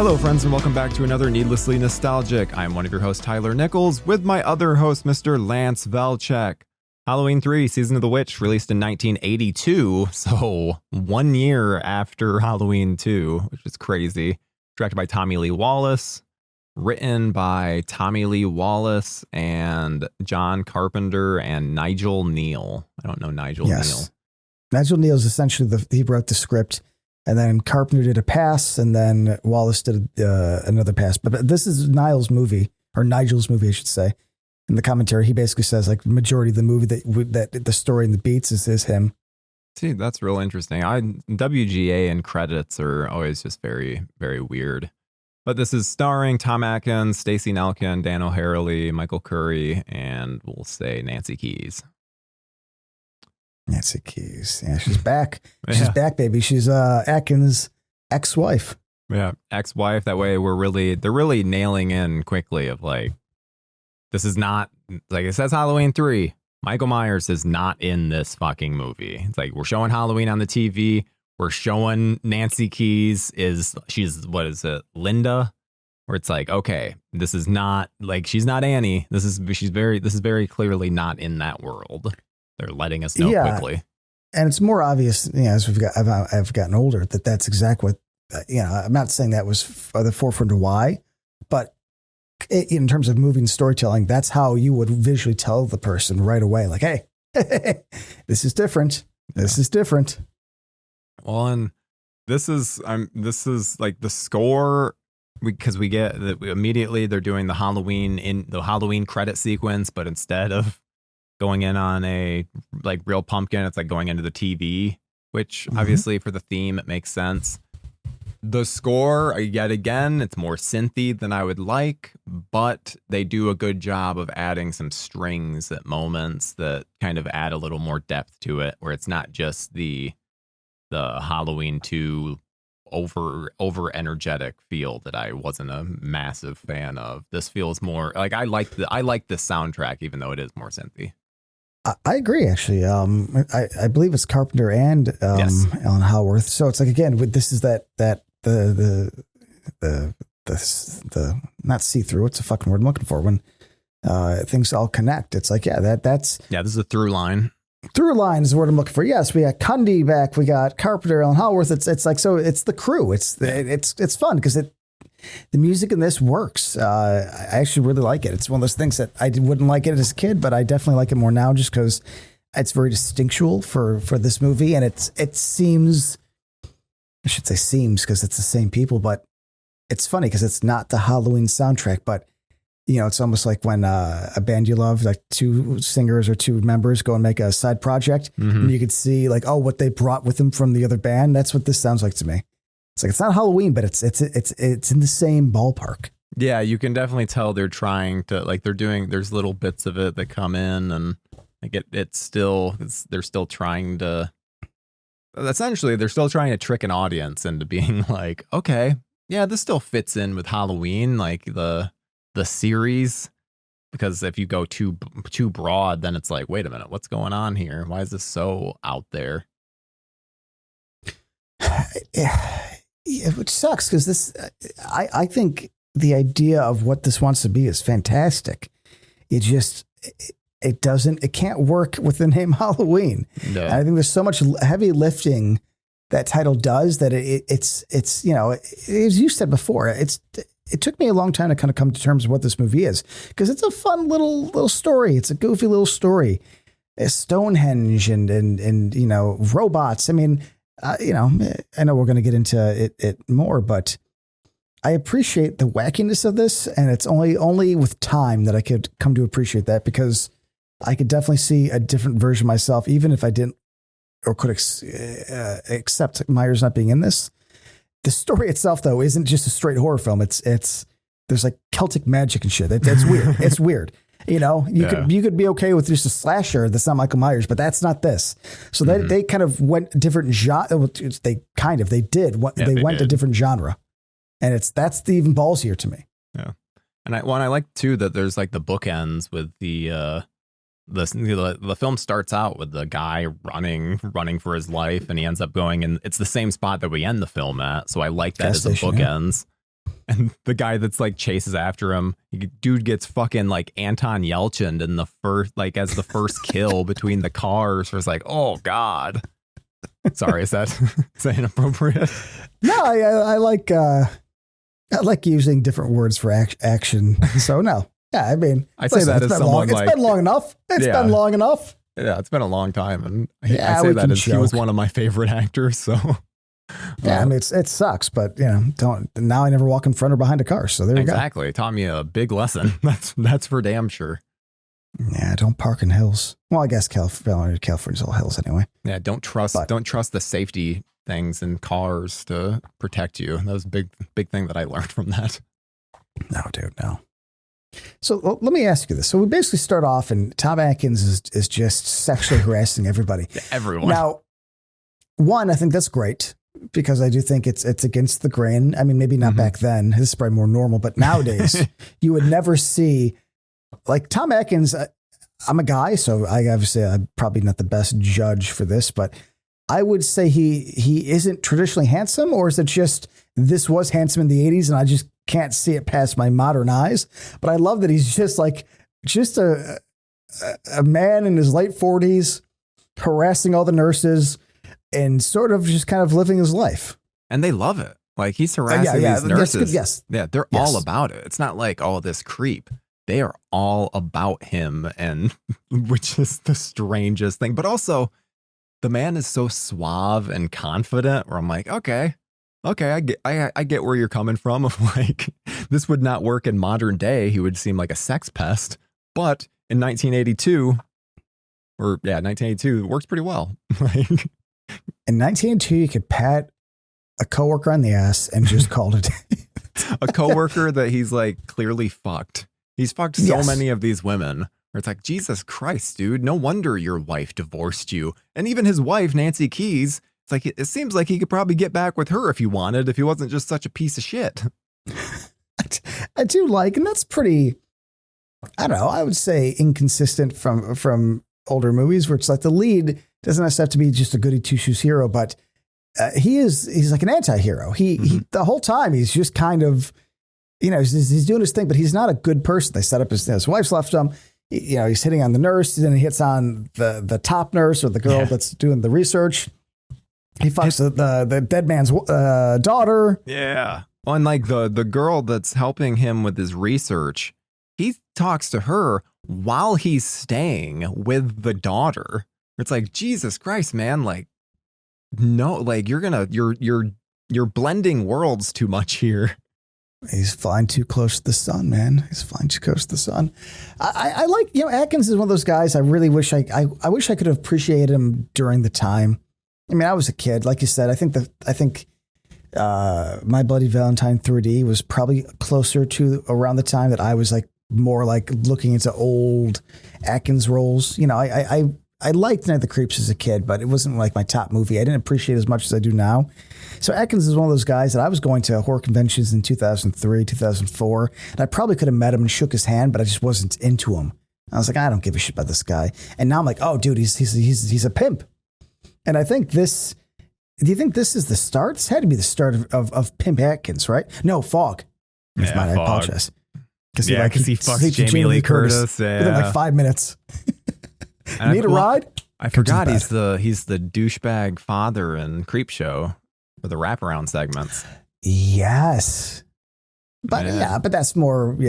Hello, friends, and welcome back to another Needlessly Nostalgic. I'm one of your hosts, Tyler Nichols, with my other host, Mr. Lance Velchek. Halloween 3, Season of the Witch, released in 1982, so 1 year after Halloween 2, which is crazy. Directed by Tommy Lee Wallace, written by Tommy Lee Wallace and John Carpenter and Nigel Neal. I don't know Nigel Neal. Nigel Neal is essentially he wrote the script, and then Carpenter did a pass, and then Wallace did another pass. But this is Nigel's movie, I should say. In the commentary, he basically says like the majority of the movie that the story and the beats is him. See, that's real interesting. WGA and credits are always just very, very weird. But this is starring Tom Atkins, Stacey Nelkin, Dan O'Harely, Michael Curry, and we'll say Nancy Kyes. Nancy Kyes. Yeah, she's back. She's back, baby. She's Atkins' ex-wife. Yeah, ex-wife. That way they're really nailing in quickly of like, this is not, like it says Halloween 3. Michael Myers is not in this fucking movie. It's like, we're showing Halloween on the TV. We're showing Nancy Kyes she's, what is it, Linda? Where it's like, okay, this is not, like, she's not Annie. This is very clearly not in that world. They're letting us know quickly. And it's more obvious, as I've gotten older, that's exactly what, I'm not saying that was the forefront of why, but in terms of movie and storytelling, that's how you would visually tell the person right away, like, hey, this is different. This is different. Well, and this is like the score, because we get that immediately they're doing the Halloween credit sequence, but instead of going in on a like real pumpkin, it's like going into the TV, which obviously for the theme it makes sense. The score, yet again, it's more synthy than I would like, but they do a good job of adding some strings at moments that kind of add a little more depth to it, where it's not just the Halloween 2 over energetic feel that I wasn't a massive fan of. This feels more like I like the soundtrack, even though it is more synthy. I agree, actually. I believe it's Carpenter and yes. Alan Howarth. So it's like, again, this is that the not see through. What's the fucking word I'm looking for? When things all connect, it's like, this is a through line. Through line is the word I'm looking for. Yes, we got Cundy back. We got Carpenter, Alan Howarth. It's like, so it's the crew. It's fun because the music in this works. I actually really like it. It's one of those things that I wouldn't like it as a kid, but I definitely like it more now just because it's very distinctual for this movie. And it seems, I should say seems because it's the same people, but it's funny because it's not the Halloween soundtrack, but it's almost like when a band you love, like two singers or two members go and make a side project and you could see like, oh, what they brought with them from the other band. That's what this sounds like to me. It's like, it's not Halloween, but it's in the same ballpark. Yeah, you can definitely tell they're trying to, like, there's little bits of it that come in, and like they're still trying to, essentially they're still trying to trick an audience into being like, okay, yeah, this still fits in with Halloween, like the series, because if you go too broad, then it's like, wait a minute, what's going on here? Why is this so out there? Yeah, which sucks because this, I think the idea of what this wants to be is fantastic. It can't work with the name Halloween. No. And I think there's so much heavy lifting that title does that it's as you said before, it took me a long time to kind of come to terms with what this movie is, because it's a fun little story. It's a goofy little story. Stonehenge and robots. I mean, I know we're going to get into it more, but I appreciate the wackiness of this, and it's only with time that I could come to appreciate that, because I could definitely see a different version of myself, even if I didn't or could accept Myers not being in this. The story itself, though, isn't just a straight horror film. It's there's like Celtic magic and shit. That's weird. It's weird. You could be okay with just a slasher that's not Michael Myers, but that's not this. So they kind of went different genre. They went a different genre, and that's the even ballsier to me. Yeah, and I like too that there's like the bookends with the film starts out with the guy running for his life, and he ends up going, and it's the same spot that we end the film at. So I like that as the bookends. And the guy that's like chases after him, dude gets fucking like Anton Yelchin in the first, like as the first kill between the cars. So it's like, oh God. Sorry, is that inappropriate? No, I like using different words for action. So no, yeah, I mean, I say that as someone it's been long enough. It's been long enough. Yeah, it's been a long time, and I say that as he was one of my favorite actors. So yeah, I mean, it sucks, but now I never walk in front or behind a car. So there you go. Exactly, taught me a big lesson. That's for damn sure. Yeah, don't park in hills. Well, I guess California's all hills anyway. Yeah, don't trust the safety things in cars to protect you. That was a big thing that I learned from that. No, dude, no. So let me ask you this. So we basically start off and Tom Atkins is just sexually harassing everybody. Everyone. Now, one, I think that's great because I do think it's against the grain. I mean, maybe not back then. This is probably more normal, but nowadays you would never see like Tom Atkins. I'm a guy, so I'm probably not the best judge for this, but I would say he isn't traditionally handsome, or is it just this was handsome in the 80s and I just can't see it past my modern eyes? But I love that he's just a man in his late 40s harassing all the nurses and sort of just kind of living his life. And they love it. Like he's harassing these nurses. Yes. Yeah, they're all about it. It's not like, oh, this creep. They are all about him, and which is the strangest thing. But also, the man is so suave and confident where I'm like, okay, I get where you're coming from. Of like, this would not work in modern day. He would seem like a sex pest. But in 1982, it works pretty well. Like in 1982, you could pat a coworker on the ass and just call it a coworker that he's like clearly fucked. He's fucked so many of these women where it's like, Jesus Christ, dude, no wonder your wife divorced you. And even his wife, Nancy Keys, it's like, it seems like he could probably get back with her if he wanted, if he wasn't just such a piece of shit. I do like, and that's pretty, I don't know, I would say inconsistent from older movies where it's like the lead doesn't necessarily have to be just a goody two shoes hero, but he's like an anti-hero. He the whole time he's just kind of, he's doing his thing, but he's not a good person. They set up his wife's left him. He's hitting on the nurse, and then he hits on the top nurse or the girl that's doing the research. He fucks the dead man's daughter. Yeah. Unlike the girl that's helping him with his research, he talks to her while he's staying with the daughter. It's like, Jesus Christ, man. Like, no, like you're blending worlds too much here. He's flying too close to the sun, man. He's flying too close to the sun. I like, Atkins is one of those guys. I really wish I wish I could have appreciated him during the time. I mean, I was a kid, like you said. I think My Bloody Valentine 3D was probably closer to around the time that I was like more like looking into old Atkins roles. I liked Night of the Creeps as a kid, but it wasn't like my top movie. I didn't appreciate it as much as I do now. So Atkins is one of those guys that I was going to horror conventions in 2003, 2004, and I probably could have met him and shook his hand, but I just wasn't into him. I was like, I don't give a shit about this guy. And now I'm like, oh, dude, he's a pimp. And I think do you think this is the start? This had to be the start of Pimp Atkins, right? No, Fog. Yeah, I apologize. Because he fucks Jamie Lee Curtis within like 5 minutes. Need a ride? I forgot he's the douchebag father in Creepshow for the wraparound segments. Yes. But but that's more, He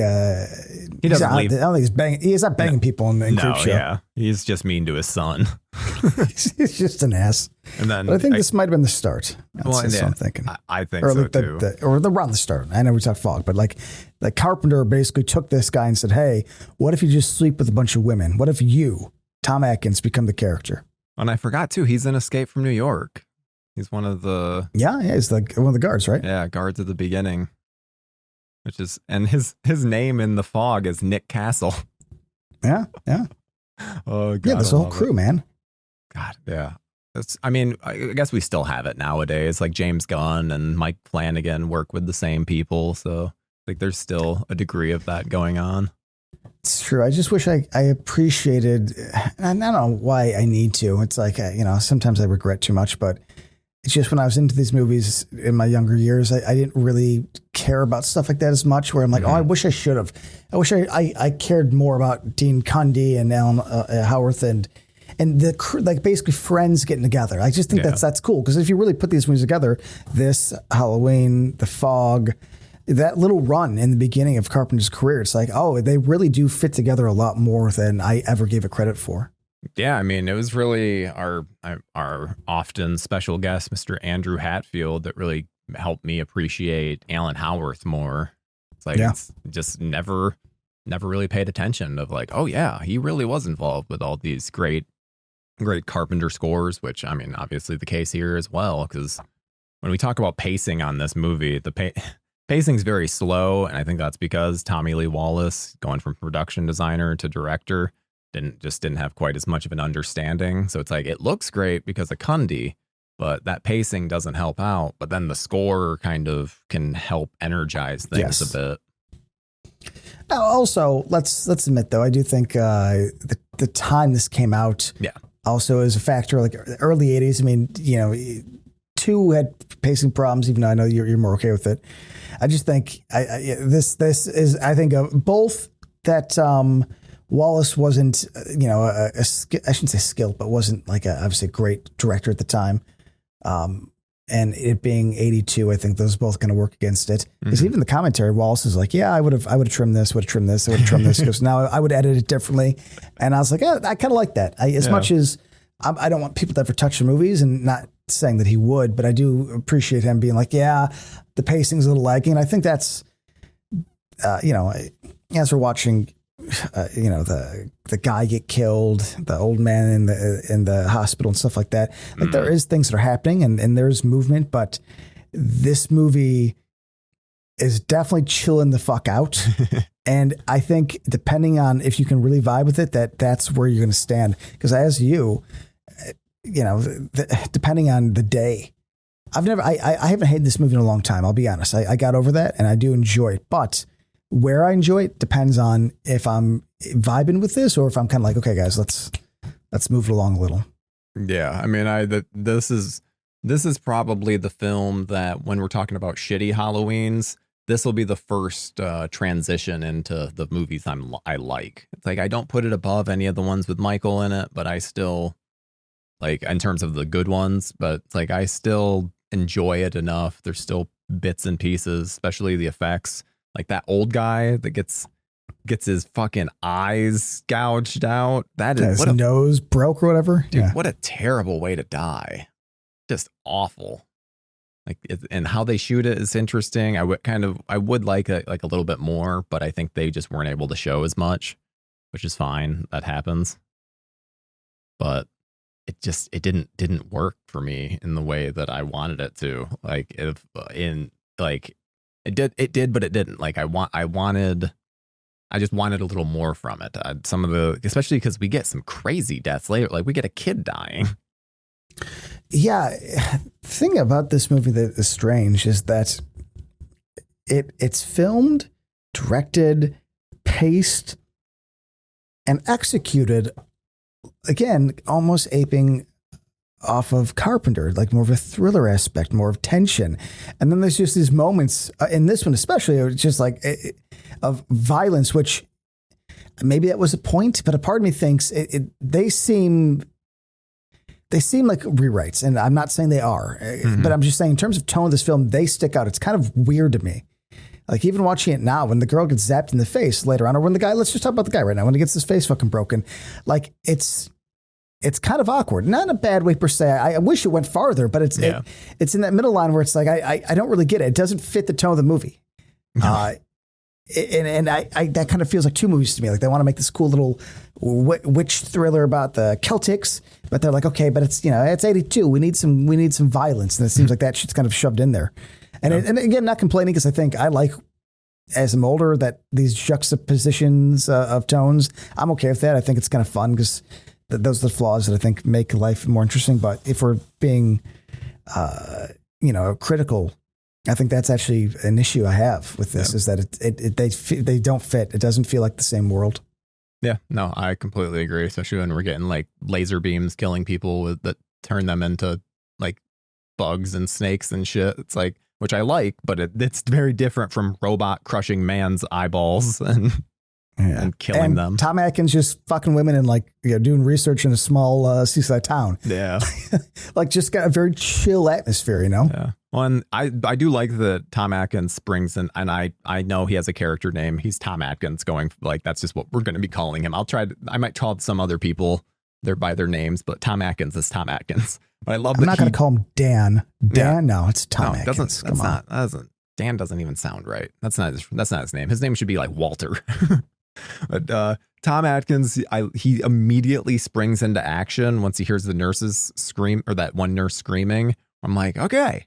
doesn't leave. I don't think he's banging. He's not banging people in Creepshow. Yeah. He's just mean to his son. He's just an ass. And then but I think this might have been the start. That's what I'm thinking. I think so too. Or around the start. I know we talked Fog, but like Carpenter basically took this guy and said, hey, what if you just sleep with a bunch of women? What if you, Tom Atkins, become the character? And I forgot too, he's in Escape from New York. He's one of the... Yeah, he's like one of the guards, right? Yeah, guards at the beginning. And his name in The Fog is Nick Castle. Yeah. Oh, God. Yeah, this whole crew, man. God, yeah. I guess we still have it nowadays. Like James Gunn and Mike Flanagan work with the same people. So like there's still a degree of that going on. It's true. I just wish I appreciated, and I don't know why I need to. It's like, sometimes I regret too much, but It's just when I was into these movies in my younger years, I didn't really care about stuff like that as much. Where I'm like, oh, I wish I should have. I wish I cared more about Dean Cundey and Alan Howarth and the like basically friends getting together. I just think that's cool, because if you really put these movies together, this Halloween, The Fog, that little run in the beginning of Carpenter's career, it's like, oh, they really do fit together a lot more than I ever gave it credit for. Yeah, I mean, it was really our often special guest, Mr. Andrew Hatfield, that really helped me appreciate Alan Howarth more. It's like it's just never really paid attention of like, oh yeah, he really was involved with all these great Carpenter scores, which I mean, obviously the case here as well, because when we talk about pacing on this movie, the pacing's very slow, and I think that's because Tommy Lee Wallace, going from production designer to director, didn't have quite as much of an understanding. So it's like, it looks great because of Cundey, but that pacing doesn't help out. But then the score kind of can help energize things a bit. Also, let's admit though, I do think the time this came out also is a factor. Like early 80s, I mean, you know, 2 had pacing problems, even though I know you're more okay with it. I just think this is, I think, both that Wallace wasn't, you know, I shouldn't say skilled, but wasn't like obviously a great director at the time. And it being 82, I think those are both going to work against it. Because even the commentary, Wallace is like, yeah, I would have trimmed this, I would have trimmed this. Because now I would edit it differently. And I was like, yeah, I kind of like that. As much as I don't want people to ever touch the movies, and not saying that he would, but I do appreciate him being like, yeah, the pacing's a little laggy. And I think that's, you know, as we're watching, you know, the guy get killed, the old man in the hospital and stuff like that. Like there is things that are happening and there's movement, but this movie is definitely chilling the fuck out. And I think depending on if you can really vibe with it, that's where you're going to stand. Because as you know, depending on the day, I haven't hated this movie in a long time. I'll be honest. I got over that and I do enjoy it, but where I enjoy it depends on if I'm vibing with this or if I'm kind of like, okay, guys, let's move it along a little. Yeah, I mean, this is probably the film that when we're talking about shitty Halloweens, this will be the first transition into the movies I like. It's like I don't put it above any of the ones with Michael in it, but I still like in terms of the good ones. But it's like I still enjoy it enough. There's still bits and pieces, especially the effects. Like that old guy that gets his fucking eyes gouged out. That is his nose broke or whatever. Dude, what a terrible way to die. Just awful. Like and how they shoot it is interesting. I would like a little bit more, but I think they just weren't able to show as much, which is fine. That happens. But it didn't work for me in the way that I wanted it to. Like It did, but it didn't. Like I just wanted a little more from it. Especially because we get some crazy deaths later. Like we get a kid dying. Yeah. The thing about this movie that is strange is that it's filmed, directed, paced, and executed, again, almost aping off of Carpenter, like more of a thriller aspect, more of tension. And then there's just these moments in this one, especially, it's just like of violence, which maybe that was a point, but a part of me thinks they seem like rewrites. And I'm not saying they are, but I'm just saying in terms of tone of this film, they stick out. It's kind of weird to me. Like even watching it now, when the girl gets zapped in the face later on, or when the guy, let's just talk about the guy right now, when he gets his face fucking broken, like it's kind of awkward, not in a bad way per se. I wish it went farther, but it's in that middle line where it's like, I don't really get it. It doesn't fit the tone of the movie. And I that kind of feels like 2 movies to me. Like they want to make this cool little witch thriller about the Celtics, but they're like, okay, but it's, you know, it's 82. We need some violence. And it seems like that shit's kind of shoved in there. And and again, not complaining, because I think I like, as I'm older, that these juxtapositions of tones, I'm okay with that. I think it's kind of fun because those are the flaws that I think make life more interesting. But if we're being, critical, I think that's actually an issue I have with this, is that they don't fit. It doesn't feel like the same world. Yeah, no, I completely agree. Especially when we're getting like laser beams killing people that turn them into like bugs and snakes and shit. It's like, which I like, but it's very different from robot crushing man's eyeballs and killing them. Tom Atkins just fucking women and like, you know, doing research in a small seaside town. Yeah. Like just got a very chill atmosphere, you know? Yeah. Well, and I do like that Tom Atkins springs in, and I know he has a character name. He's Tom Atkins going like, that's just what we're going to be calling him. I might call some other people by their names, but Tom Atkins is Tom Atkins. But I love that. I'm not going to call him Dan. Dan? Yeah. No, it's Tom Atkins. Dan doesn't even sound right. That's not his name. His name should be like Walter. But Tom Atkins, he immediately springs into action once he hears the nurses scream, or that one nurse screaming. I'm like, okay,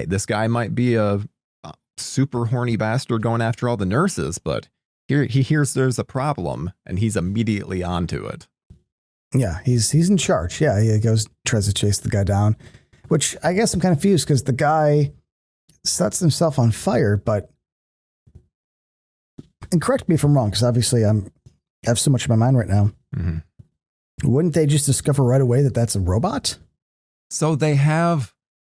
this guy might be a super horny bastard going after all the nurses, but here he hears there's a problem and he's immediately onto it. Yeah, he's in charge. Yeah, he tries to chase the guy down, which I guess I'm kind of confused because the guy sets himself on fire, but. And correct me if I'm wrong, because obviously I have so much in my mind right now. Mm-hmm. Wouldn't they just discover right away that that's a robot? So they have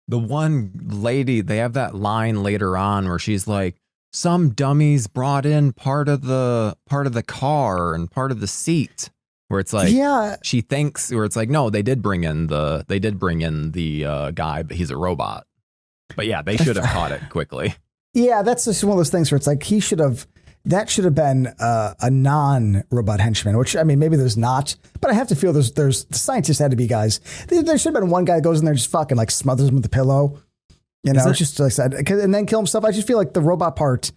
the one lady, they have that line later on where she's like, some dummies brought in part of the car and part of the seat, where it's like, yeah, she thinks, where it's like, no, they did bring in the guy, but he's a robot. But yeah, they should have caught it quickly. Yeah, that's just one of those things where it's like that should have been a non-robot henchman, which, I mean, maybe there's not, but I have to feel there's the scientists had to be guys. There should have been one guy that goes in there and just fucking like smothers him with a pillow, you know, just like I said, and then kill himself. I just feel like the robot part,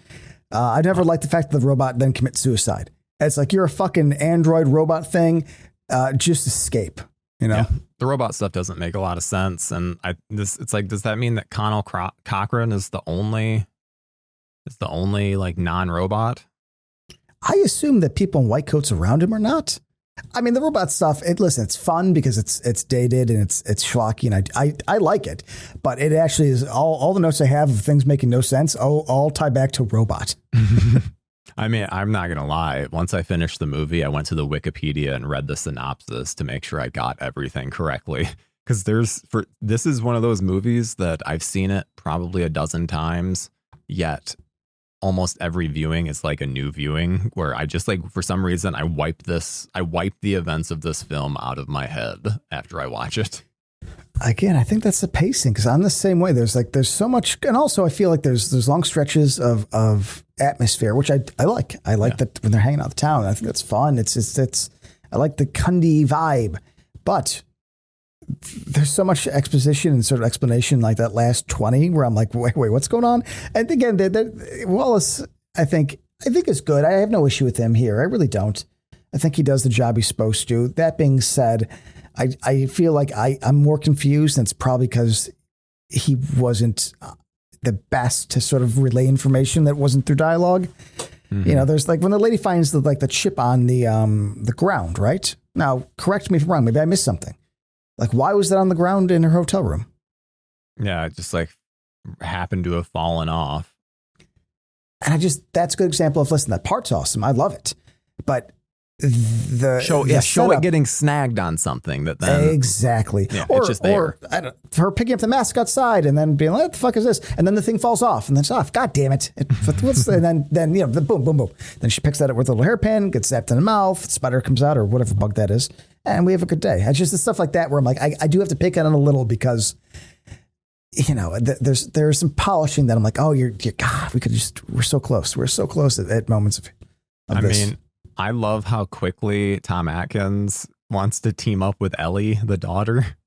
I never liked the fact that the robot then commits suicide. It's like, you're a fucking android robot thing, just escape, you know? Yeah. The robot stuff doesn't make a lot of sense. And it's like, does that mean that Connell Cochran is the only like non-robot? I assume that people in white coats around him are not. I mean, the robot stuff, it's fun because it's dated and it's schlocky, and I like it, but it actually is all the notes I have of things making no sense all tie back to robot. I mean, I'm not going to lie. Once I finished the movie, I went to the Wikipedia and read the synopsis to make sure I got everything correctly. Because this is one of those movies that I've seen it probably a dozen times, yet almost every viewing is like a new viewing, where I just like, for some reason, I wipe the events of this film out of my head after I watch it. Again, I think that's the pacing, because I'm the same way. There's so much, and also I feel like there's long stretches of atmosphere, which I like. I like that when they're hanging out the town. I think that's fun. I like the Cundy vibe, but there's so much exposition and sort of explanation, like that last 20, where I'm like, wait, what's going on? And again, Wallace, I think is good. I have no issue with him here. I really don't. I think he does the job he's supposed to. That being said, I feel like I'm more confused, and it's probably because he wasn't the best to sort of relay information that wasn't through dialogue. Mm-hmm. You know, there's like when the lady finds the chip on the ground, right? Now, correct me if I'm wrong. Maybe I missed something. Like, why was that on the ground in her hotel room? Yeah, it just like happened to have fallen off. And that's a good example of, listen, that part's awesome. I love it. But show it getting snagged on something that then exactly, it's just there. Or her picking up the mask outside and then being like, what the fuck is this? And then the thing falls off and then it's off. God damn it. And then you know, the boom. Then she picks that up with a little hairpin, gets zapped in the mouth, spider comes out or whatever bug that is. And we have a good day. It's just the stuff like that where I'm like, I do have to pick on it a little because, you know, there's some polishing that I'm like, oh, you're God, we're so close. We're so close at moments of this. I mean, I love how quickly Tom Atkins wants to team up with Ellie, the daughter.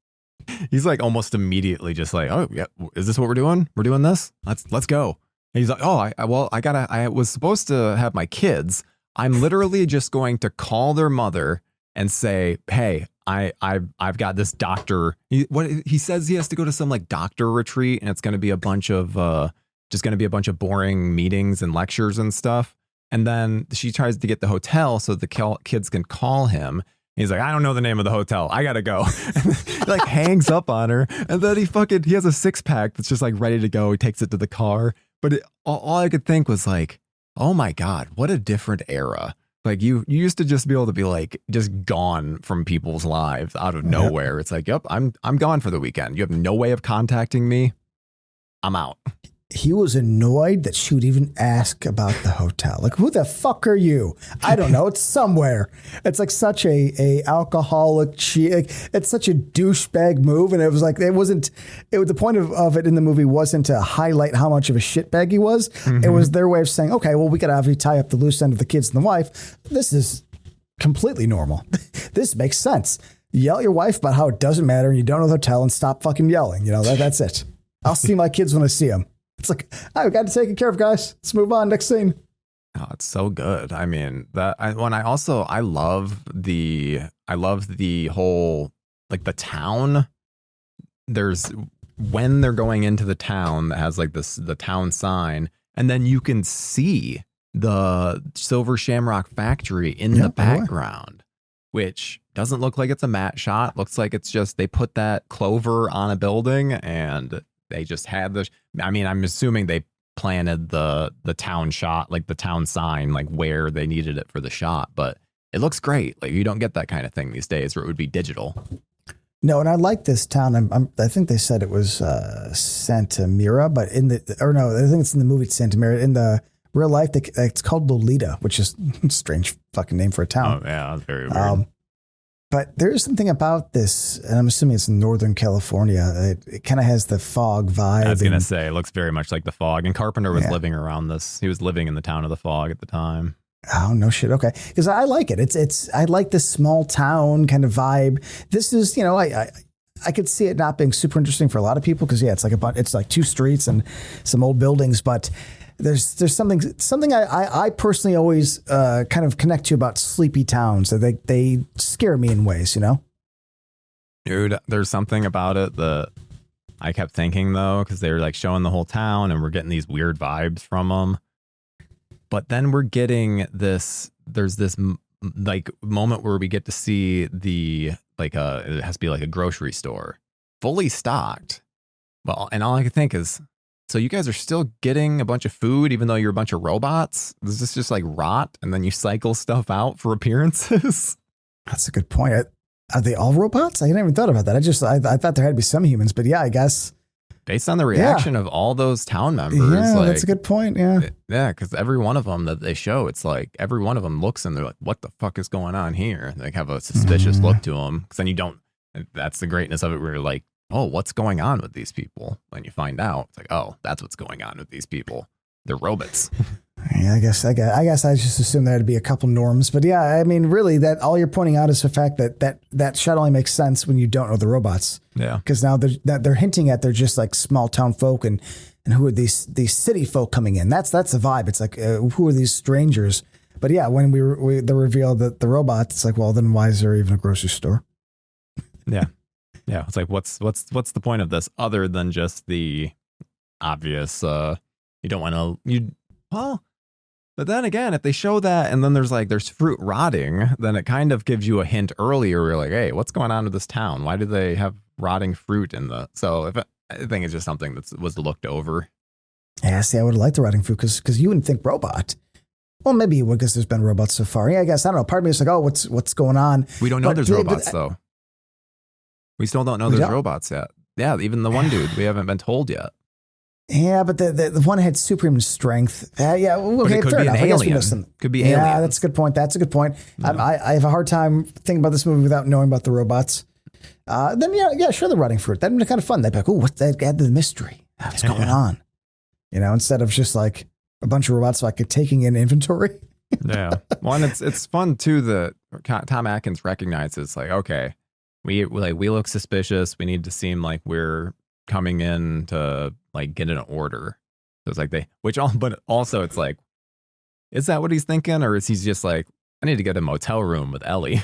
He's like almost immediately just like, oh yeah, is this what we're doing? We're doing this. Let's go. And he's like, oh, I was supposed to have my kids. I'm literally just going to call their mother and say, hey, I've got this doctor. He says he has to go to some like doctor retreat, and it's going to be a bunch of boring meetings and lectures and stuff. And then she tries to get the hotel so the kids can call him. He's like, I don't know the name of the hotel. I gotta go. He like hangs up on her, and then he has a 6-pack that's just like ready to go. He takes it to the car, but all I could think was like, oh my God, what a different era. Like you used to just be able to be like just gone from people's lives out of nowhere. It's like, yep, I'm gone for the weekend. You have no way of contacting me. I'm out. He was annoyed that she would even ask about the hotel. Like, who the fuck are you? I don't know. It's somewhere. It's like such a alcoholic like, it's such a douchebag move. And it was like, the point of it in the movie wasn't to highlight how much of a shitbag he was. Mm-hmm. It was their way of saying, okay, well, we got to obviously tie up the loose end of the kids and the wife. This is completely normal. This makes sense. Yell at your wife about how it doesn't matter and you don't know the hotel and stop fucking yelling. You know, that's it. I'll see my kids when I see them. It's like, I've got to take care of, guys. Let's move on. Next scene. Oh, it's so good. I mean, I love the whole, like the town. There's when they're going into the town that has like the town sign, and then you can see the Silver Shamrock factory in the background, which doesn't look like it's a matte shot. Looks like it's just, they put that clover on a building and they just had I'm assuming they planted the town shot, like the town sign, like where they needed it for the shot. But it looks great. Like you don't get that kind of thing these days where it would be digital. No, and I like this town. I think they said it was Santa Mira, but I think it's in the movie Santa Mira. In the real life, it's called Lolita, which is a strange fucking name for a town. Oh, yeah, that's very weird. But there is something about this, and I'm assuming it's in Northern California. It kind of has the fog vibe. I was going to say, it looks very much like the fog. And Carpenter was living around this. He was living in the town of the fog at the time. Oh, no shit. Okay. Because I like it. I like this small town kind of vibe. This is, I could see it not being super interesting for a lot of people because, it's like two streets and some old buildings, but there's something I personally always kind of connect to about sleepy towns. That they scare me in ways, Dude, there's something about it that I kept thinking though, because they were like showing the whole town and we're getting these weird vibes from them. But then we're getting there's this like moment where we get to see it has to be like a grocery store fully stocked. Well, and all I can think is, so you guys are still getting a bunch of food, even though you're a bunch of robots? Is this just like rot and then you cycle stuff out for appearances? That's a good point. Are they all robots? I hadn't even thought about that. I thought there had to be some humans, but yeah, I guess. Based on the reaction of all those town members. Yeah, that's a good point. Yeah. Yeah, because every one of them that they show, it's like every one of them looks and they're like, what the fuck is going on here? They have a suspicious look to them. Because then that's the greatness of it where you're like, oh, what's going on with these people? When you find out, it's like, oh, that's what's going on with these people. They're robots. Yeah, I guess I just assumed there had to be a couple norms, but yeah, I mean, really, that all you're pointing out is the fact that shot only makes sense when you don't know the robots. Yeah, because now they're hinting at they're just like small town folk, and who are these city folk coming in? That's the vibe. It's like who are these strangers? But yeah, when the reveal that the robots, it's like, well, then why is there even a grocery store? Yeah. Yeah, it's like what's the point of this other than just the obvious? You don't want to but then again, if they show that and then there's fruit rotting, then it kind of gives you a hint earlier. You're like, hey, what's going on with this town? Why do they have rotting fruit in the? So I think it's just something that was looked over. Yeah, see, I would have liked the rotting fruit because you wouldn't think robot. Well, maybe you would because there's been robots so far. Yeah, I guess I don't know. Part of me is like, oh, what's going on? We don't know there's robots though. We still don't know there's robots yet. Yeah, even the one dude, we haven't been told yet. Yeah, but the one had superhuman strength. Yeah, okay, it could fair be enough. an alien. Could be aliens. Yeah, that's a good point. No. I have a hard time thinking about this movie without knowing about the robots. Then sure, the rotting fruit. That'd be kind of fun. They'd be like, oh, what's that? Add to the mystery. What's going on? Instead of just like a bunch of robots like taking in inventory. Yeah. Well, and it's fun too that Tom Atkins recognizes like, okay, we look suspicious. We need to seem like we're coming in to like get an order. So it's like but also it's like, is that what he's thinking? Or is he just like, I need to get a motel room with Ellie?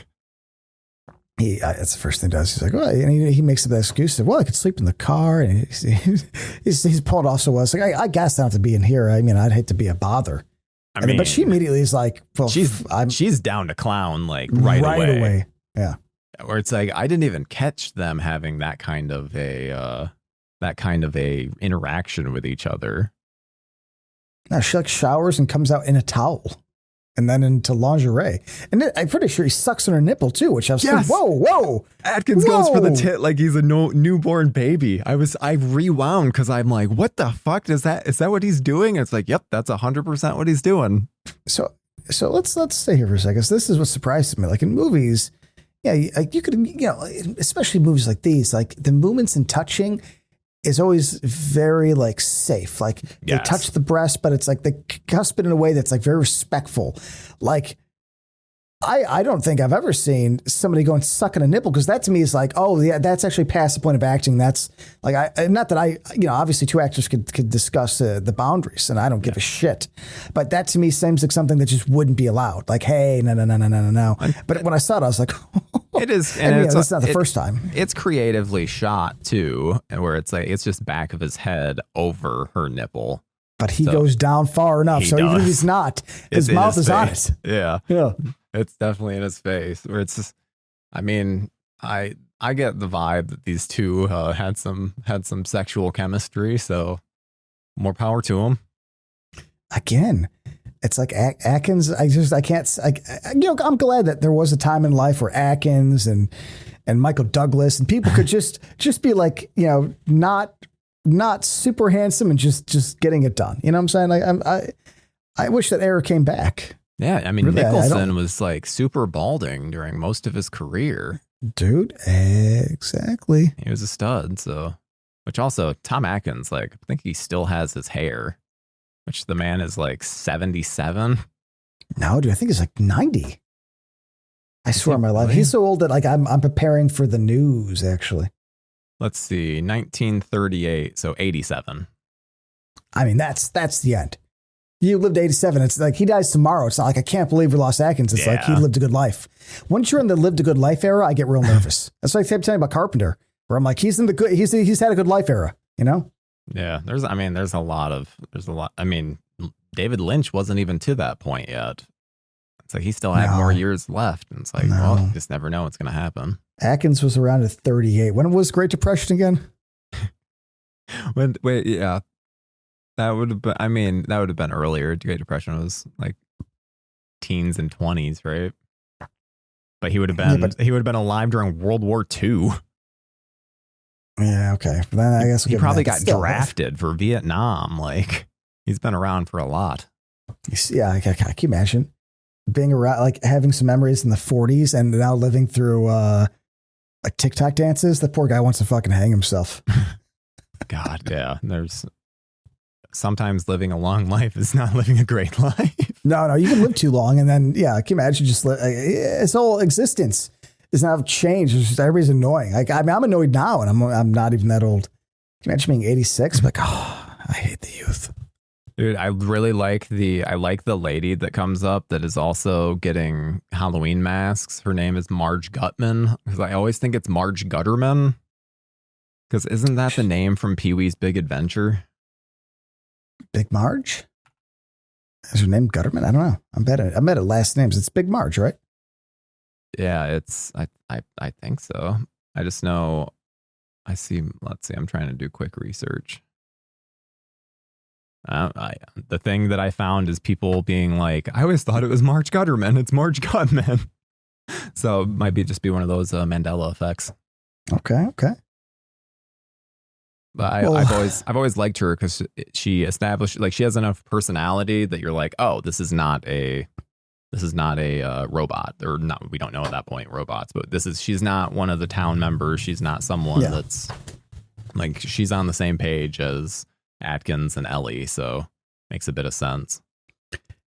That's the first thing he does. He's like, well, and he makes up that excuse. Well, I could sleep in the car. And he's pulled off so well. It's like, I guess I don't have to be in here. I mean, I'd hate to be a bother. But she immediately is like, well, she's down to clown like right away. Yeah. Where it's like, I didn't even catch them having that kind of a interaction with each other. No, she like showers and comes out in a towel. and then into lingerie. And I'm pretty sure he sucks on her nipple too, which I was like, whoa. Atkins goes for the tit like he's a newborn baby. I rewound because I'm like, what the fuck is that? Is that what he's doing? It's like, yep, that's 100% what he's doing. So let's stay here for a second. So this is what surprised me. Like in movies, yeah, you could, especially movies like these, like the movements and touching is always very like safe. Like they touch the breast, but it's like they cusp it in a way that's like very respectful. Like I don't think I've ever seen somebody go and suck on a nipple, because that to me is like, oh yeah, that's actually past the point of acting. That's like, not that obviously two actors could discuss the boundaries, and I don't give a shit. But that to me seems like something that just wouldn't be allowed. Like, hey, no. But when I saw it, I was like, it is, and it's not the first time. It's creatively shot too, and where it's like it's just back of his head over her nipple. But he goes down far enough, so even if he's not, his mouth is on it. Yeah. It's definitely in his face. Where it's just, I mean, I get the vibe that these two had some sexual chemistry. So more power to them. Again, it's like Atkins. I can't. I'm glad that there was a time in life where Atkins and Michael Douglas and people could just be like, not super handsome and just getting it done. You know what I'm saying? I wish that era came back. Yeah, I mean, really, Nicholson was like super balding during most of his career. Dude, exactly. He was a stud, so. Which also, Tom Atkins, like, I think he still has his hair, which the man is like 77. No, dude, I think he's like 90. I swear on my life. He's so old that like I'm preparing for the news, actually. Let's see, 1938, so 87. I mean, that's the end. You lived 87. It's like he dies tomorrow. It's not like I can't believe we lost Atkins. It's like he lived a good life. Once you're in the lived a good life era, I get real nervous. That's like I'm telling you about Carpenter, where I'm like, he's in the good. He's had a good life era. Yeah. There's a lot. I mean, David Lynch wasn't even to that point yet. It's like he still had more years left, and it's like, well, you just never know what's going to happen. Atkins was around at 38. When was Great Depression again? Yeah. That would have been earlier. Great Depression was like teens and 20s, right? But he would have been alive during World War II. Yeah, okay. Then I guess he probably got drafted for Vietnam. Like he's been around for a lot. Yeah, can you imagine being around, like having some memories in the 40s and now living through like TikTok dances? The poor guy wants to fucking hang himself. God, yeah. There's sometimes living a long life is not living a great life. No, you can live too long, and then can you imagine just his whole existence is now changed. It's just, everybody's annoying. Like I'm annoyed now, and I'm not even that old. Can you imagine being 86? I'm like, I hate the youth. Dude, I really like the lady that comes up that is also getting Halloween masks. Her name is Marge Gutman, because I always think it's Marge Gutterman. Because isn't that the name from Pee-wee's Big Adventure? Big Marge? Is her name Gutterman? I don't know. I'm bad at last names. It's Big Marge, right? Yeah, it's I think so. I just know let's see, I'm trying to do quick research. The thing that I found is people being like, I always thought it was Marge Gutterman. It's Marge Gutman. So it might just be one of those Mandela effects. Okay. But I've always liked her because she established, like, she has enough personality that you're like, oh, this is not a robot, or not. We don't know at that point robots, but she's not one of the town members. She's not someone that's like, she's on the same page as Atkins and Ellie, so makes a bit of sense.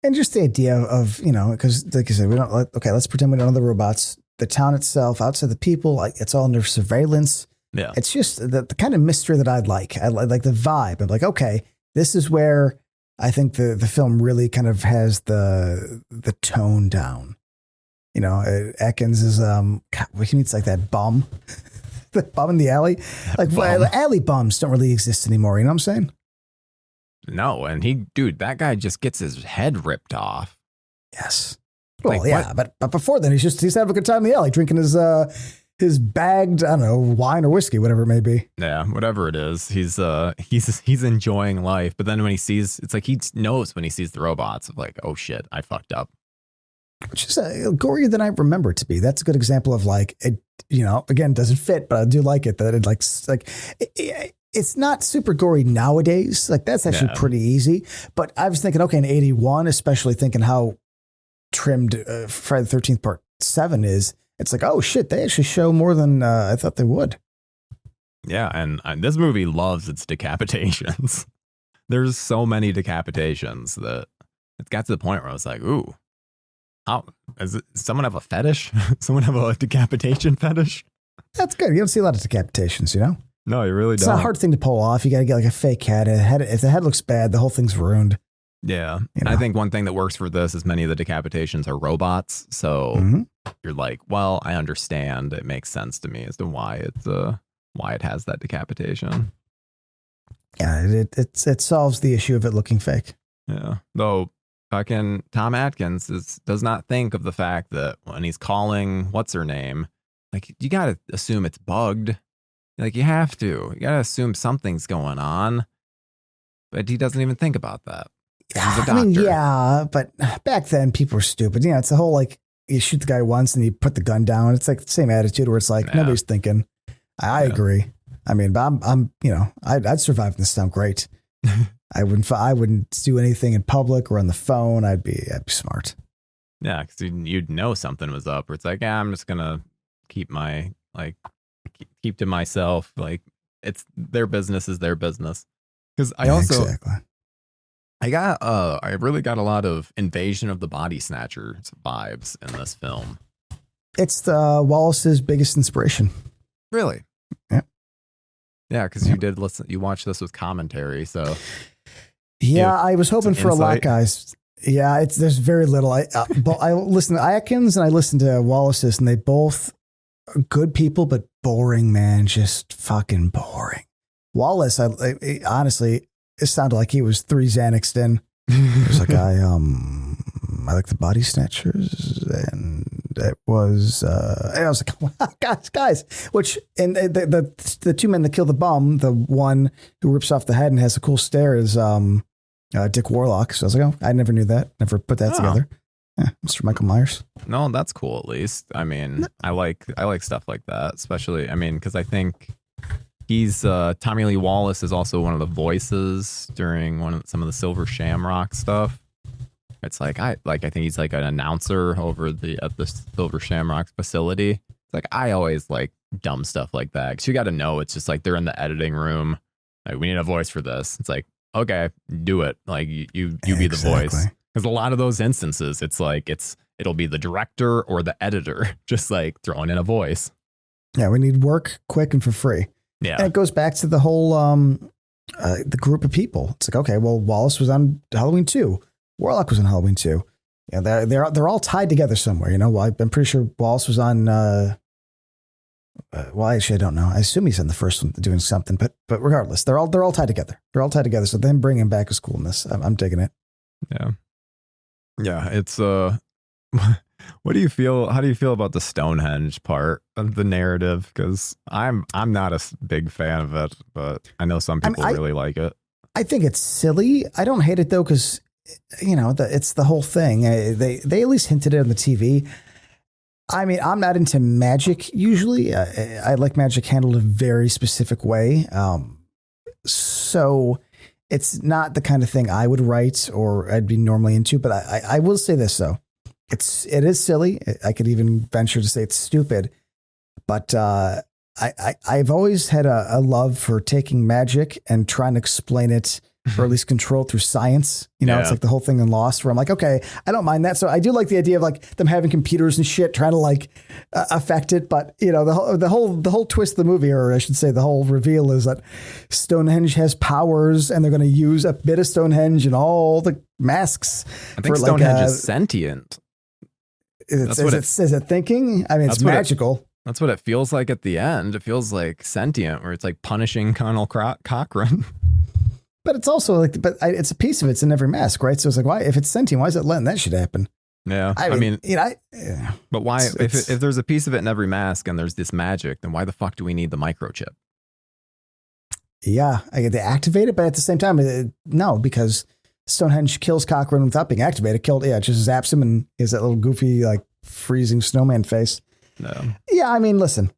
And just the idea of, because like you said, let's pretend we don't know the robots. The town itself, outside the people, like it's all under surveillance. Yeah. It's just the kind of mystery that I'd like. I like the vibe. I'm like, okay, this is where I think the film really kind of has the tone down. Atkins is, he needs like that bum, the bum in the alley. Like alley bums don't really exist anymore. You know what I'm saying? No. And that guy just gets his head ripped off. Yes. Well, yeah, but before then, he's having a good time in the alley, drinking his bagged, I don't know, wine or whiskey, whatever it may be. Yeah, whatever it is, he's enjoying life. But then when he sees, it's like he knows when he sees the robots of like, oh shit, I fucked up. which is gorier than I remember it to be. That's a good example of like, it, again, doesn't fit, but I do like it that it it's not super gory nowadays. Like that's actually pretty easy. But I was thinking, okay, in 81, especially thinking how trimmed Friday the 13th Part 7 is, it's like, oh shit, they actually show more than I thought they would. Yeah, and this movie loves its decapitations. There's so many decapitations that it got to the point where I was like, ooh, does someone have a fetish? Someone have a decapitation fetish? That's good. You don't see a lot of decapitations, No, you really don't. It's not a hard thing to pull off. You got to get like a fake head. If the head looks bad, the whole thing's ruined. Yeah. And I think one thing that works for this is many of the decapitations are robots. So you're like, well, I understand. It makes sense to me as to why it has that decapitation. Yeah, it solves the issue of it looking fake. Yeah. Though fucking Tom Atkins does not think of the fact that when he's calling what's her name, like you got to assume it's bugged. Like you have to. You got to assume something's going on. But he doesn't even think about that. He's a doctor. I mean, yeah, but back then people were stupid. It's the whole like you shoot the guy once and you put the gun down. It's like the same attitude where it's like nobody's thinking. I agree. I mean, but I'm I'd survive in this town great. I wouldn't do anything in public or on the phone. I'd be smart. Yeah, because you'd know something was up. Or it's like, I'm just gonna keep to myself. Like it's their business is their business. Because I really got a lot of Invasion of the Body Snatchers vibes in this film. It's Wallace's biggest inspiration. Really? Yeah. Yeah, because you watched this with commentary, so. Yeah, I was hoping for a lot, guys. Yeah, there's very little. I listen to Atkins and I listen to Wallace's, and they both are good people, but boring, man. Just fucking boring. Wallace, honestly, it sounded like he was 3 Xanaxed in. He was like, I like the Body Snatchers, and it was, and I was like, wow, guys, which, and the 2 men that kill the bum, the one who rips off the head and has a cool stare is Dick Warlock. So I was like, oh, I never knew that. Never put that together. Yeah, Mr. Michael Myers. No, that's cool. At least, I mean, I like stuff like that, especially. I mean, because I think he's Tommy Lee Wallace is also one of the voices during some of the Silver Shamrock stuff. It's like I think he's like an announcer over at the Silver Shamrock facility. It's like I always like dumb stuff like that because you got to know it's just like they're in the editing room. Like we need a voice for this. It's like okay, do it. Like you be the voice. Because a lot of those instances, it's like it'll be the director or the editor just like throwing in a voice. Yeah, we need work quick and for free. Yeah, and it goes back to the whole the group of people. It's like okay, well, Wallace was on Halloween 2. Warlock was on Halloween 2. Yeah, they're all tied together somewhere. I'm pretty sure Wallace was on. Well, actually, I don't know. I assume he's in the first one doing something, but regardless, they're all tied together. They're all tied together. So them bringing him back is cool in this. I'm digging it. Yeah. It's what do you feel? How do you feel about the Stonehenge part of the narrative? Because I'm not a big fan of it, but I know some people really like it. I think it's silly. I don't hate it though, because it's the whole thing. They at least hinted it on the TV. I mean, I'm not into magic usually. I like magic handled a very specific way. So it's not the kind of thing I would write or I'd be normally into. But I will say this though, it is silly. I could even venture to say it's stupid. But I've always had a love for taking magic and trying to explain it, or at least control it through science. It's like the whole thing in Lost where I'm like, okay, I don't mind that. So I do like the idea of like them having computers and shit trying to like affect it. But the whole twist of the movie, or I should say the whole reveal, is that Stonehenge has powers and they're going to use a bit of Stonehenge and all the masks. I think Stonehenge is sentient. Is it thinking? I mean, it's magical. That's what it feels like at the end. It feels like sentient, where it's like punishing Colonel Cochran. But it's also like, it's a piece of it's in every mask, right? So it's like, why, if it's sentient, why is it letting that shit happen? Yeah, I mean, but why, if there's a piece of it in every mask and there's this magic, then why the fuck do we need the microchip? Yeah, they activate it, but at the same time, no, because Stonehenge kills Cochran without being activated. It just zaps him and he has that little goofy, like freezing snowman face. No. Yeah, I mean, listen,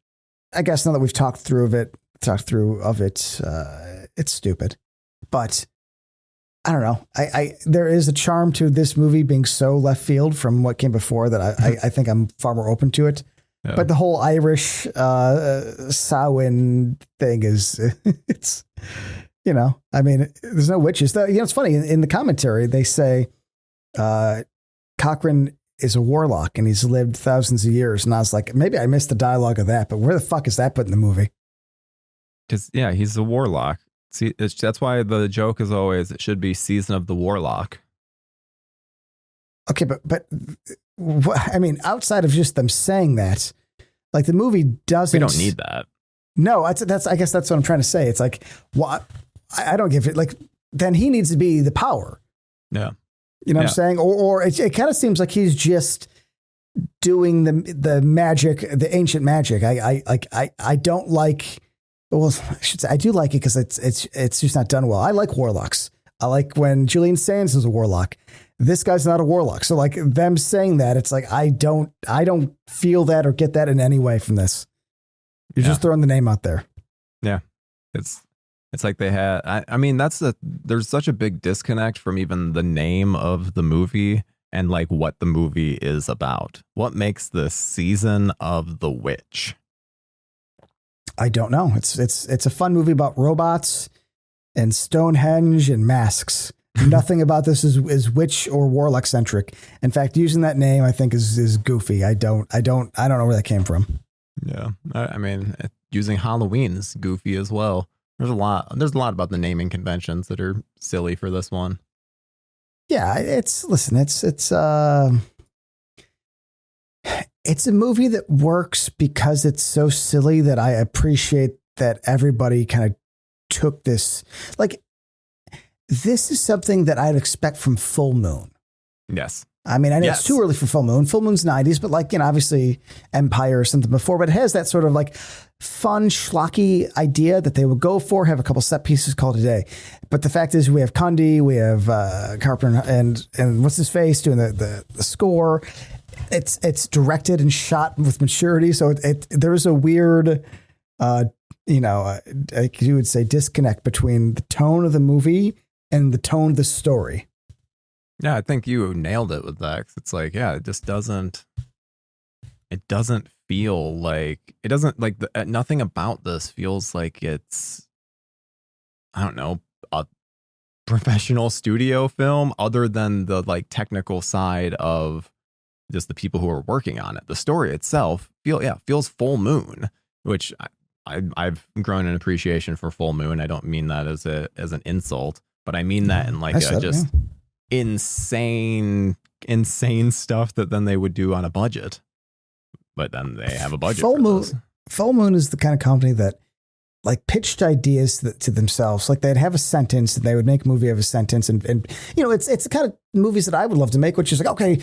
I guess now that we've talked through of it, it's stupid. But I don't know. There is a charm to this movie being so left field from what came before that I think I'm far more open to it. Yeah. But the whole Irish Samhain thing is, it's, I mean, there's no witches. It's funny. In the commentary, they say Cochran is a warlock and he's lived thousands of years. And I was like, maybe I missed the dialogue of that, but where the fuck is that put in the movie? Because, yeah, he's a warlock. See, that's why the joke is always, it should be Season of the Warlock. Okay, but I mean, outside of just them saying that, like the movie doesn't. We don't need that. No, I guess that's what I'm trying to say. It's like, what? I don't give it. Like, then he needs to be the power. Yeah. You know what I'm saying? Or it kind of seems like he's just doing the magic, the ancient magic. I don't like. Well, I should say I do like it because it's just not done well. I like warlocks. I like when Julian Sands is a warlock. This guy's not a warlock. So like them saying that, it's like I don't feel that or get that in any way from this. You're just throwing the name out there. Yeah. It's like they had I mean there's such a big disconnect from even the name of the movie and like what the movie is about. What makes this Season of the Witch? I don't know. It's a fun movie about robots and Stonehenge and masks. Nothing about this is witch or warlock centric. In fact, using that name I think is goofy. I don't know where that came from. Yeah. I mean, using Halloween is goofy as well. There's a lot about the naming conventions that are silly for this one. Yeah, it's a movie that works because it's so silly that I appreciate that everybody kind of took this. Like, this is something that I'd expect from Full Moon. Yes. I mean, I know it's too early for Full Moon. Full Moon's 90s, but like, obviously Empire or something before, but it has that sort of like fun, schlocky idea that they would go for, have a couple set pieces called a day. But the fact is we have Cundy, we have Carpenter and what's his face doing the score. It's directed and shot with maturity. So there's a weird, like you would say, disconnect between the tone of the movie and the tone of the story. Yeah, I think you nailed it with that. It's like, yeah, it doesn't feel like, nothing about this feels like it's, I don't know, a professional studio film other than the like technical side of just the people who are working on it. The story itself feels Full Moon, which I've grown an appreciation for Full Moon. I don't mean that as an insult, but I mean that in like insane stuff that then they would do on a budget. But then they have a budget. Full Moon is the kind of company that like pitched ideas to themselves. Like they'd have a sentence and they would make a movie of a sentence. And it's the kind of movies that I would love to make, which is like, okay,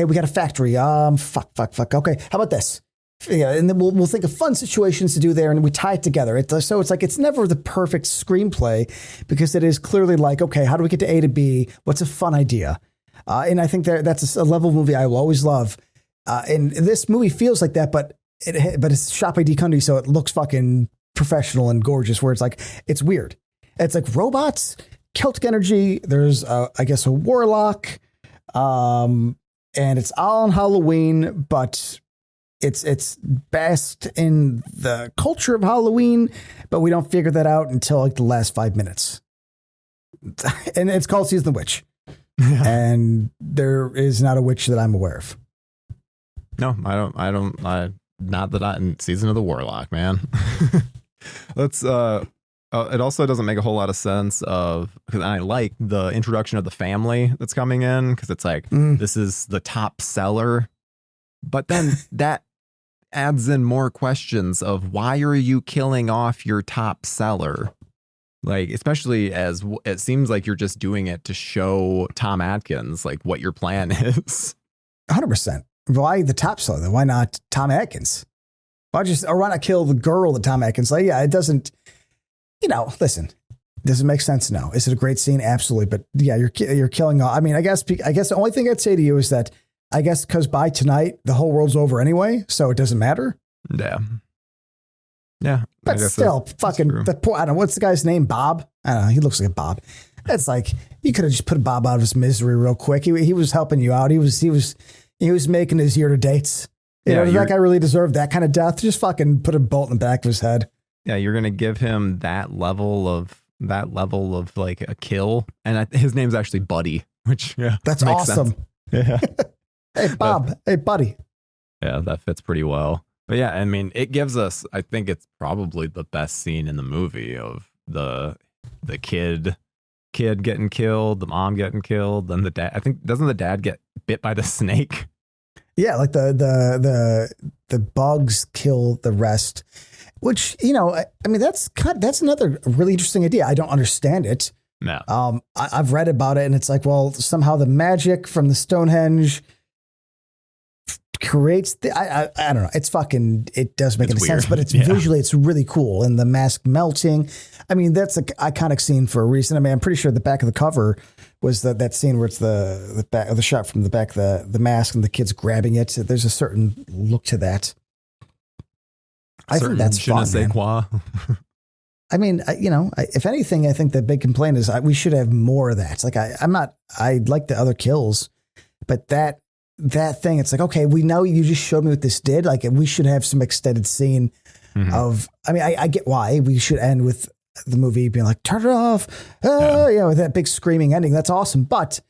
we got a factory. Fuck. Okay, how about this? Yeah, and then we'll think of fun situations to do there, and we tie it together. So it's like it's never the perfect screenplay because it is clearly like, okay, how do we get to A to B? What's a fun idea? And I think that's a level of movie I will always love. And this movie feels like that, but it's shot by D. Cundy, so it looks fucking professional and gorgeous. Where it's like it's weird. It's like robots, Celtic energy. There's I guess a warlock, and it's all on Halloween, but it's best in the culture of Halloween, but we don't figure that out until like the last 5 minutes. And it's called Season of the Witch. And there is not a witch that I'm aware of. No, not that in Season of the Warlock, man. Let's it also doesn't make a whole lot of sense because I like the introduction of the family that's coming in because it's like this is the top seller. But then that adds in more questions of why are you killing off your top seller? Like, especially as it seems like you're just doing it to show Tom Atkins, like what your plan is. 100%. Why the top seller then? Why not Tom Atkins? Why not kill the girl that Tom Atkins? Like, yeah, it doesn't, listen, Does it make sense? No. Is it a great scene? Absolutely. But yeah, you're killing all. I mean, I guess the only thing I'd say to you is that I guess because by tonight the whole world's over anyway, so it doesn't matter. Yeah. Yeah. But still, fucking I don't know, what's the guy's name? Bob? I don't know. He looks like a Bob. It's like you could have just put Bob out of his misery real quick. He was helping you out. He was making his year to dates. You know, does that guy really deserve that kind of death? Just fucking put a bolt in the back of his head. Yeah, you're gonna give him that level of like a kill, and his name's actually Buddy, which that's awesome. Sense. Yeah. Hey Bob. Hey buddy. Yeah, that fits pretty well. But yeah, I mean, it gives us. I think it's probably the best scene in the movie of the kid getting killed, the mom getting killed, then the dad. I think doesn't the dad get bit by the snake? Yeah, like the bugs kill the rest, which, you know, I mean, that's another really interesting idea. I don't understand it. No. I've read about it, and it's like, well, somehow the magic from the Stonehenge creates I don't know. It does make any sense, but it's visually, it's really cool. And the mask melting. I mean, that's an iconic scene for a reason. I mean, I'm pretty sure the back of the cover was that scene where it's the back of the shot from the back, the mask and the kids grabbing it. There's a certain look to that. I think that's fun, man. I mean, if anything, I think the big complaint is we should have more of that. It's like, I like the other kills, but that thing, it's like, okay, we know you just showed me what this did. Like, we should have some extended scene of, I mean, I get why we should end with the movie being like, turn it off. With that big screaming ending. That's awesome. But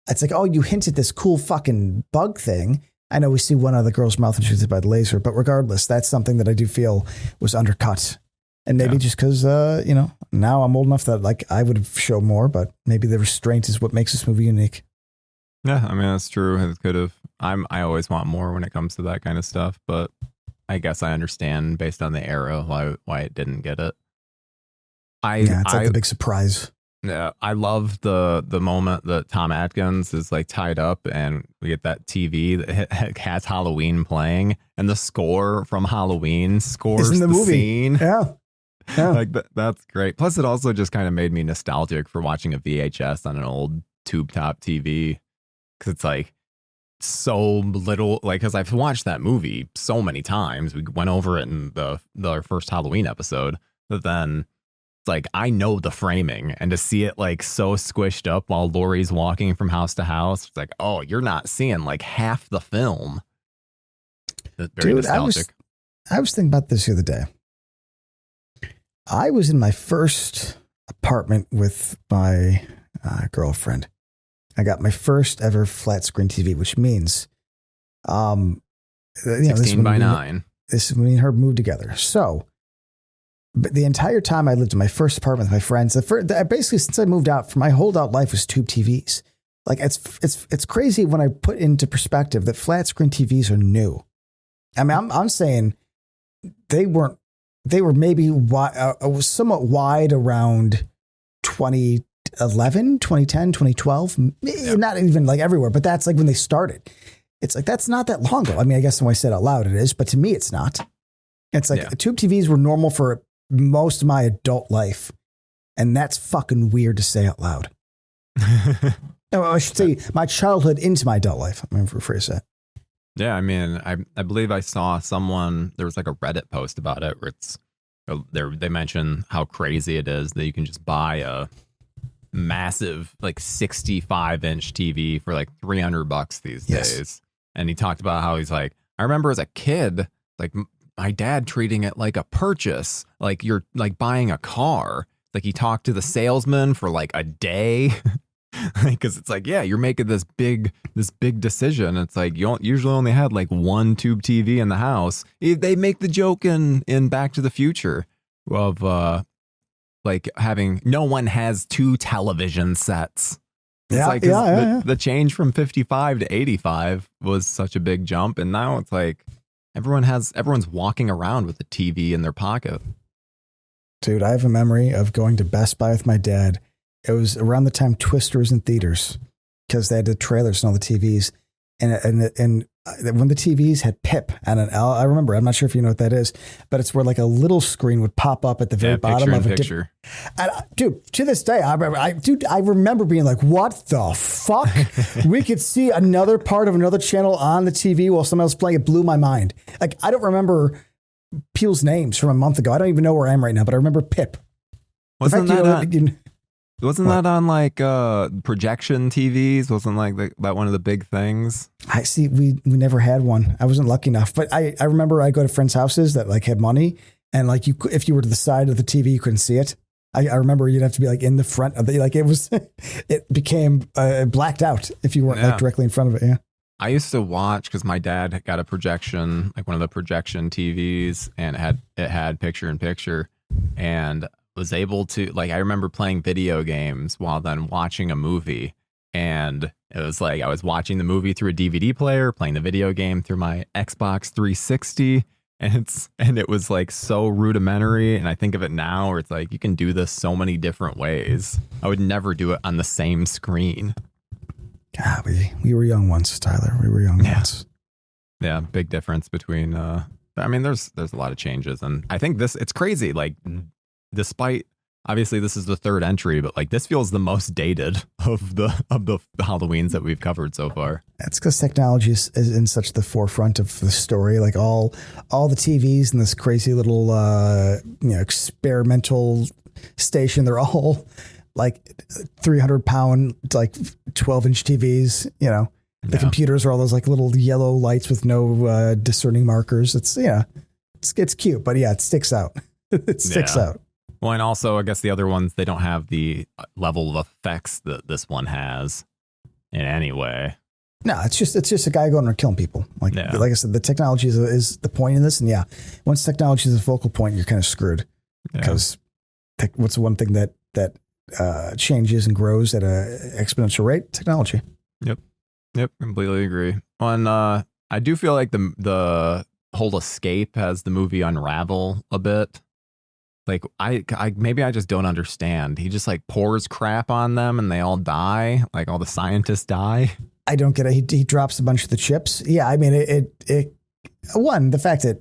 it's like, oh, you hinted this cool fucking bug thing. I know we see one other girl's mouth and shoots it by the laser, but regardless, that's something that I do feel was undercut. And maybe just because, now I'm old enough that like I would show more, but maybe the restraint is what makes this movie unique. Yeah, I mean, that's true. It could have. I always want more when it comes to that kind of stuff, but I guess I understand based on the era why it didn't get it. It's like the big surprise. Yeah, I love the moment that Tom Atkins is like tied up, and we get that TV that has Halloween playing, and the score from Halloween scores in the movie. Scene. Yeah. Like that's great. Plus, it also just kind of made me nostalgic for watching a VHS on an old tube top TV. Because it's like so little, like, because I've watched that movie so many times. We went over it in our first Halloween episode, but then it's like I know the framing, and to see it like so squished up while Laurie's walking from house to house, it's like, oh, you're not seeing like half the film. It's very nostalgic. I was thinking about this the other day. I was in my first apartment with my girlfriend. I got my first ever flat screen TV, which means, 16 by 9. This is when me and her moved together. So, but the entire time I lived in my first apartment with my friends, basically since I moved out, for my holdout life was tube TVs. Like it's crazy when I put into perspective that flat screen TVs are new. I mean, I'm saying they were maybe somewhat wide around 2011, 2010, 2012, not even like everywhere, but that's like when they started. It's like, that's not that long ago. I mean, I guess when I said out loud, it is, but to me, it's not. It's like tube TVs were normal for most of my adult life. And that's fucking weird to say out loud. No, I should say my childhood into my adult life. I'm going to rephrase that. Yeah. I mean, I believe I saw there was like a Reddit post about it where they mention how crazy it is that you can just buy a massive like 65-inch TV for like $300 these days. And he talked about how he's like, I remember as a kid, like my dad treating it like a purchase, like you're like buying a car. Like he talked to the salesman for like a day. Because it's like, yeah, you're making this big decision. It's like you usually only had like one tube TV in the house. They make the joke in Back to the Future of like having no one has two television sets. It's like the change from 55 to 85 was such a big jump, and now it's like everyone's walking around with a TV in their pocket. Dude, I have a memory of going to Best Buy with my dad. It was around the time Twister was in theaters because they had the trailers and all the TVs. And when the TVs had PIP and an L. I remember. I'm not sure if you know what that is, but it's where like a little screen would pop up at the very bottom of a picture. And dude, to this day, I remember being like, "What the fuck?" We could see another part of another channel on the TV while someone else playing. It blew my mind. Like I don't remember people's names from a month ago. I don't even know where I am right now, but I remember PIP. Wasn't that on like projection TVs? Wasn't like that one of the big things? I see. We never had one. I wasn't lucky enough, but I remember I go to friends' houses that like had money, and like if you were to the side of the TV, you couldn't see it. I remember you'd have to be like in the front of the, like it was, it became blacked out if you weren't like directly in front of it. Yeah. I used to watch because my dad got a projection, like one of the projection TVs, and it had picture in picture, and was able to, like, I remember playing video games while then watching a movie, and it was like I was watching the movie through a DVD player, playing the video game through my Xbox 360, and it was like so rudimentary. And I think of it now where it's like you can do this so many different ways. I would never do it on the same screen. God, we were young once, Tyler. We were young once. Yeah, big difference between. I mean, there's a lot of changes, and I think it's crazy. Like, despite obviously this is the third entry, but like this feels the most dated of the Halloweens that we've covered so far. That's because technology is in such the forefront of the story. Like all the TVs in this crazy little experimental station, they're all like 300-pound, like 12-inch TVs. You know, the computers are all those like little yellow lights with no discerning markers. It's it's cute, but it sticks out. It sticks out. Well, and also, I guess the other ones, they don't have the level of effects that this one has in any way. No, it's just a guy going around killing people. Like I said, the technology is the point in this. And once technology is a focal point, you're kind of screwed. Because what's the one thing that changes and grows at an exponential rate? Technology. Yep, completely agree. And I do feel like the whole escape has the movie unravel a bit. Like I maybe I just don't understand. He just like pours crap on them and they all die. Like all the scientists die. I don't get it. He drops a bunch of the chips. Yeah, I mean the fact that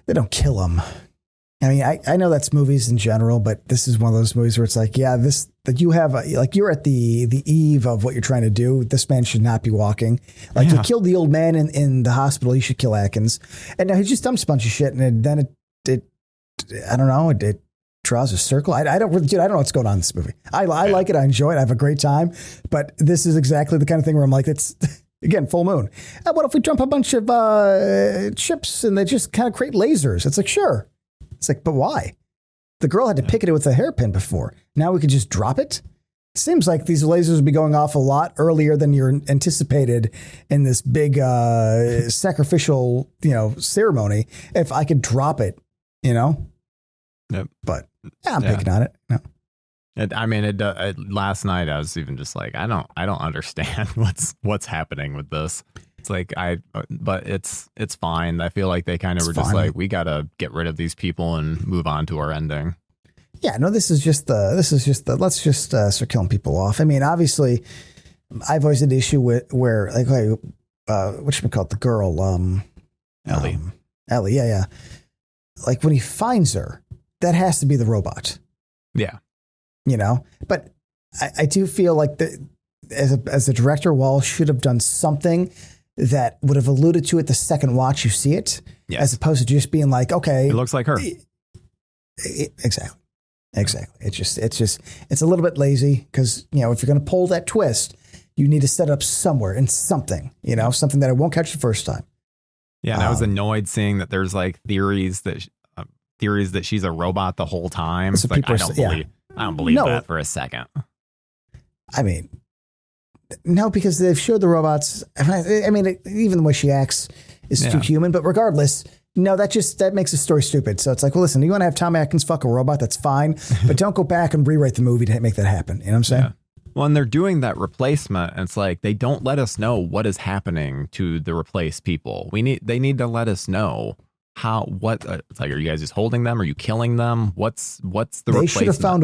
they don't kill him. I mean, I know that's movies in general, but this is one of those movies where it's like, that you have like you're at the eve of what you're trying to do. This man should not be walking. Like you killed the old man in the hospital. You should kill Atkins. And now he just dumps a bunch of shit, and then it I don't know. It draws a circle. I don't know what's going on in this movie. I like it. I enjoy it. I have a great time. But this is exactly the kind of thing where I'm like, it's again full moon. What if we dump a bunch of chips and they just kind of create lasers? It's like sure. It's like, but why? The girl had to pick it with a hairpin before. Now we could just drop it. Seems like these lasers would be going off a lot earlier than you're anticipated in this big sacrificial ceremony. If I could drop it. Yep. But I'm picking on it. No. Last night I was even just like, I don't understand what's happening with this. It's like but it's fine. I feel like they kind of were just like, we gotta get rid of these people and move on to our ending. Yeah, no, this is just the let's just start killing people off. I mean, obviously, I've always had an issue with where like whatchamacallit, the girl, Ellie. Ellie, yeah. Like when he finds her, that has to be the robot. Yeah. But I do feel like as a director, Wallace should have done something that would have alluded to it the second watch you see it, as opposed to just being like, okay, it looks like her. Exactly. It's a little bit lazy because, if you're going to pull that twist, you need to set up somewhere in something, something that it won't catch the first time. Yeah, and I was annoyed seeing that there's like theories that she's a robot the whole time. So like, I don't believe that for a second. I mean, no, because they've showed the robots. I mean, even the way she acts is too human. But regardless, no, that makes the story stupid. So it's like, well, listen, you want to have Tom Atkins fuck a robot? That's fine, but don't go back and rewrite the movie to make that happen. You know what I'm saying? Yeah. Well, and they're doing that replacement, and it's like they don't let us know what is happening to the replaced people. They need to let us know it's like, are you guys just holding them? Are you killing them? What's the replacement? They should have found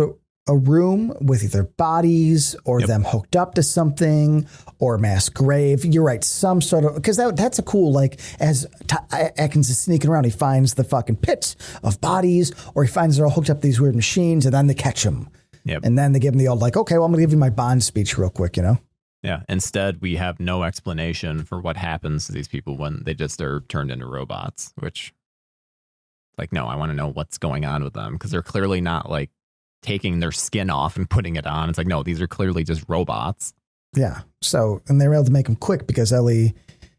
a room with either bodies or them hooked up to something or a mass grave. You're right. Some sort of, because that's a cool, like, as Atkins is sneaking around, he finds the fucking pits of bodies, or he finds they're all hooked up to these weird machines, and then they catch him. Yep. And then they give him the old, like, okay, well, I'm going to give you my Bond speech real quick, you know? Yeah. Instead, we have no explanation for what happens to these people when they just are turned into robots, which, like, no, I want to know what's going on with them, because they're clearly not, like, taking their skin off and putting it on. It's like, no, these are clearly just robots. Yeah. So, and they were able to make him quick because Ellie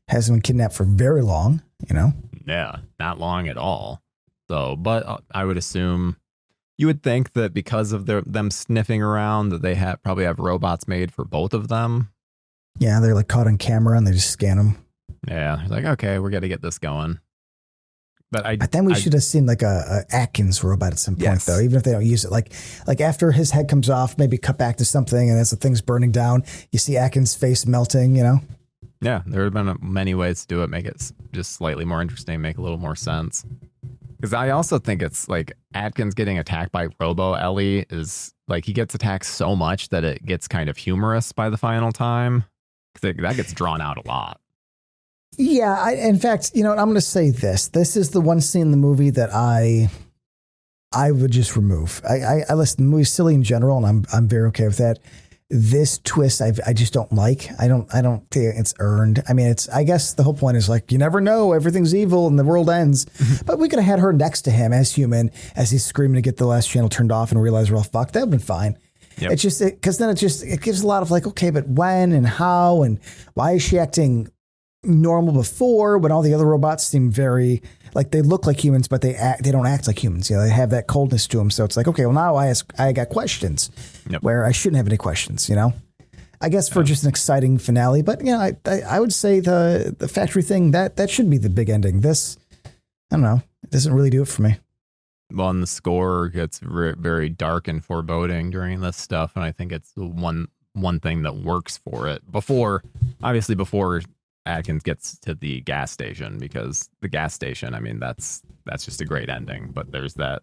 hasn't been kidnapped for very long, you know? Yeah, not long at all. So, but I would assume, you would think that because of them sniffing around, that they probably have robots made for both of them. Yeah, they're like caught on camera and they just scan them. Yeah, it's like, okay, we're going to get this going. But then we should have seen like a Atkins robot at some point, though, even if they don't use it. Like after his head comes off, maybe cut back to something, and as the thing's burning down, you see Atkins' face melting, you know? Yeah, there would have been many ways to do it, make it just slightly more interesting, make a little more sense. Because I also think it's like Atkins getting attacked by Robo Ellie is like, he gets attacked so much that it gets kind of humorous by the final time. Because that gets drawn out a lot. Yeah, in fact, you know what, I'm going to say this. This is the one scene in the movie that I would just remove. I listen, the movie's silly in general, and I'm very okay with that. This twist, I just don't like. I don't think it's earned. I mean, I guess the whole point is like, you never know, everything's evil and the world ends. But we could have had her next to him as human, as he's screaming to get the last channel turned off and realize we're all fucked. That would have been fine. Yep. It's just, because then it gives a lot of like, okay, but when and how and why is she acting normal before when all the other robots seem very like they look like humans, but they don't act like humans. You know, they have that coldness to them. So it's like, okay, well now I got questions where I shouldn't have any questions, you know, I guess for just an exciting finale. But you know, I would say the factory thing that should be the big ending. This, I don't know. It doesn't really do it for me. Well, and the score gets very dark and foreboding during this stuff. And I think it's the one thing that works for it before Atkins gets to the gas station, because the gas station, I mean, that's just a great ending. But there's that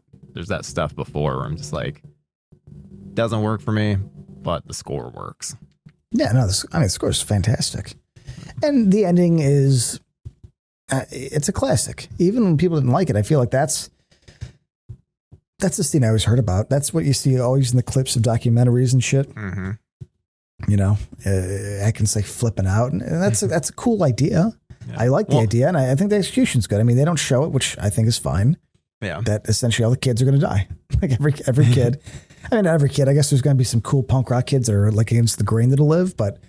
stuff before where I'm just like, doesn't work for me, but the score works. Yeah, no, the score is fantastic. And the ending is, it's a classic. Even when people didn't like it, I feel like that's the scene I always heard about. That's what you see always in the clips of documentaries and shit. Mm-hmm. You know, Atkins like flipping out, and that's a cool idea. Yeah. I like the idea, and I think the execution's good. I mean, they don't show it, which I think is fine. Yeah, that essentially all the kids are going to die. Like every kid. I mean, not every kid. I guess there's going to be some cool punk rock kids that are like against the grain that'll live, but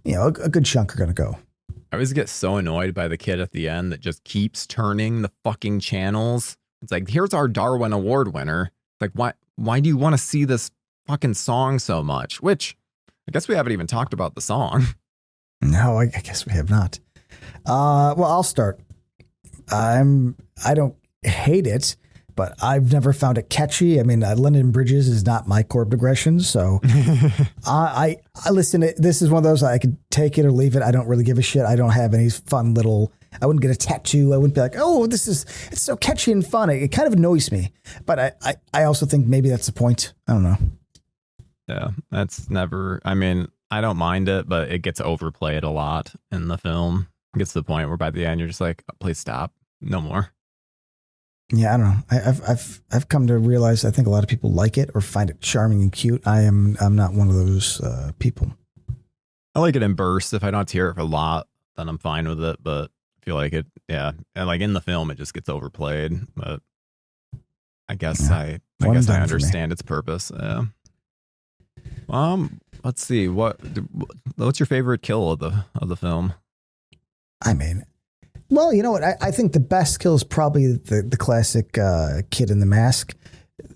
you know, a good chunk are going to go. I always get so annoyed by the kid at the end that just keeps turning the fucking channels. It's like, here's our Darwin Award winner. Like, why do you want to see this fucking song so much? Which, I guess we haven't even talked about the song. No, I guess we have not. Well, I'll start. I don't hate it, but I've never found it catchy. I mean, London Bridges is not my core of aggression, so I listen. This is one of those, I could take it or leave it. I don't really give a shit. I don't have any fun little. I wouldn't get a tattoo. I wouldn't be like, oh, it's so catchy and fun. It kind of annoys me, but I also think maybe that's the point. I don't know. Yeah, that's never, I mean, I don't mind it, but it gets overplayed a lot in the film. It gets to the point where by the end you're just like, please stop, no more. Yeah, I don't know. I've come to realize I think a lot of people like it or find it charming and cute. I'm not one of those people. I like it in bursts. If I don't have to hear it a lot, then I'm fine with it. But I feel like it, yeah, and like in the film, it just gets overplayed. But I guess I understand its purpose. Yeah. Let's see. What's your favorite kill of the film? I mean, well, you know what? I think the best kill is probably the classic kid in the mask.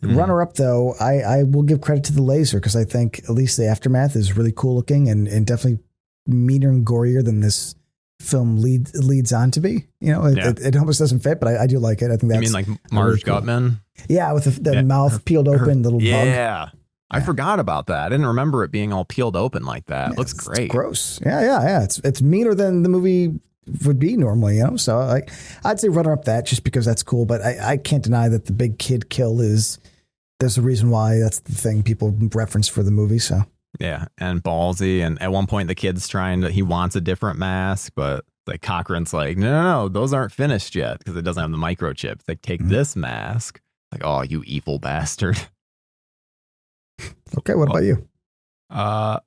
Runner up, though, I will give credit to the laser, because I think at least the aftermath is really cool looking and definitely meaner and gorier than this film leads on to be. You know, it almost doesn't fit, but I do like it. I think that's. You mean like Marge really Gutman? Cool. Yeah, with the mouth peeled open, little bug. Yeah. I forgot about that. I didn't remember it being all peeled open like that. It looks great. It's gross. Yeah. It's meaner than the movie would be normally, you know? So I'd say runner up that just because that's cool. But I can't deny that the big kid kill is there's a reason why that's the thing people reference for the movie. So yeah, and ballsy. And at one point, the kid's he wants a different mask, but like Cochrane's like, no, those aren't finished yet because it doesn't have the microchip. Like, take this mask. Like, oh, you evil bastard. Okay, what about you? I